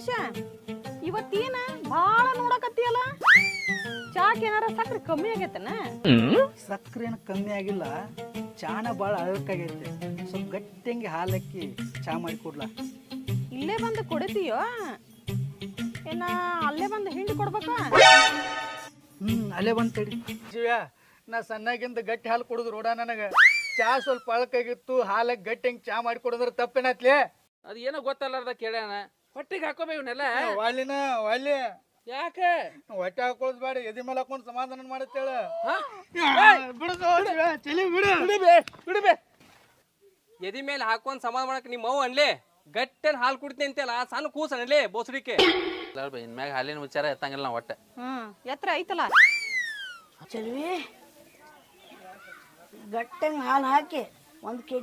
ಸಂತೋಷ, ಇವತ್ತೇನ ಭಾಳ ನೋಡಕತ್ತಿಯಲ್ಲ, ಚಾಕ್ ಏನಾರ ಸಕ್ರೆ ಕಮ್ಮಿ ಆಗೈತನ? ಸಕ್ಕರೆ ಏನು ಕಮ್ಮಿ ಆಗಿಲ್ಲ, ಚಾನ ಭಾಳ ಅಳಕಾಗೈತೆ. ಸ್ವಲ್ಪ ಗಟ್ಟಿಂಗೆ ಹಾಲಕ್ಕಿ ಚಾ ಮಾಡಿ ಕೊಡ್ಲಾ? ಇಲ್ಲೇ ಬಂದು ಕೊಡ್ತೀಯೋ ಏನ ಅಲ್ಲೇ ಬಂದು ಹಿಂಡಿ ಕೊಡ್ಬೇಕಾ? ಅಲ್ಲೇ ಬಂದು ತಡಿ. ಜೀವ್ಯಾ, ನಾ ಸಣ್ಣಾಗಿಂದ ಗಟ್ಟಿ ಹಾಲು ಕೊಡುದು ರೋಡ. ನನಗೆ ಚಾ ಸ್ವಲ್ಪ ಅಳಕಾಗಿತ್ತು, ಹಾಲಕ್ಕೆ ಗಟ್ಟಿ ಹೆಂಗೆ ಚಾ ಮಾಡಿ ಕೊಡಿದ್ರೆ ತಪ್ಪೇನತ್ಲಿ? ಅದು ಏನೋ ಗೊತ್ತಲ್ಲಾರ್ದ ಕೇಳ್ಯಾನ. ಹೊಟ್ಟಿಗೆ ಹಾಕೋಬೇಕು ಇವನ್ನೆಲ್ಲ. ವಾಲಿನ ವಾಲಿ ಯಾಕೆ ಹೊಟ್ಟೆ ಹಾಕೊಳ್ಳೋದು ಬೇಡ, ಎದಿ ಮೇಲೆ ಹಾಕೊಂಡು ಸಮಾಧಾನ ಮಾಡತ್ತೇಳ. ಬಿಡುಬೇ. ಎದಿ ಮೇಲೆ ಹಾಕೊಂಡ್ ಸಮಾಧಾನ ಮಾಡಕ್ ನಿಮ್ಮ ಅವ್ವ ಅನ್ಲಿ ಗಟ್ಟೆನ್ ಹಾಲು ಕುಡ್ತೀನಿ ಅಂತೆಲ್ಲ ಸಣ್ಣ ಕೂಸ ಅನ್ಲಿ ಬೋಸಡಿಕೆ. ಇನ್ಮ್ಯಾಗ ಹಾಲಿನ ವಿಚಾರ ಎತ್ತಂಗಿಲ್ಲ ನಾವು ಒಟ್ಟೆ. ಎತ್ತರ ಐತಲ್ಲ ಚಲ್ವಿ ಗಟ್ಟಂಗೆ ಹಾಲು ಹಾಕಿ 1 kg